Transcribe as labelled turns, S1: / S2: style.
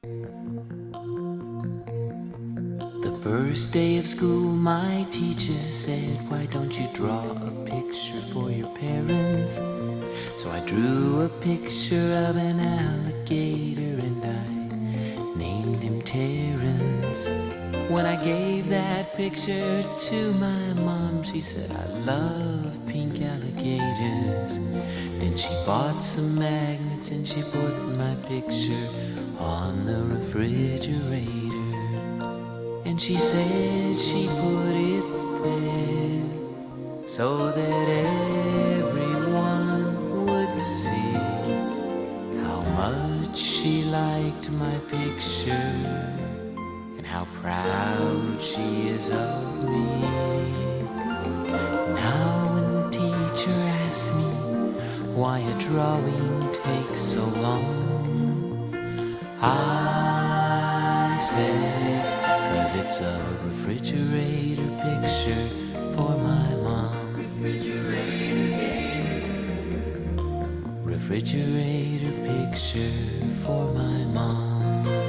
S1: The first day of school, my teacher said, "Why don't you draw a picture for your parents?" So I drew a picture of an alligator and I named him Terrence. When I gave that picture to my mom, she said, "I love pink alligators." Then she bought some magnets and she put my picture on the refrigerator. And she said she put it there so that everyone would see how much she liked my picture and how proud she is of me. Now when the teacher asks me why a drawing takes so long, I say, 'cause it's a refrigerator picture for my mom. Refrigerator picture for my mom.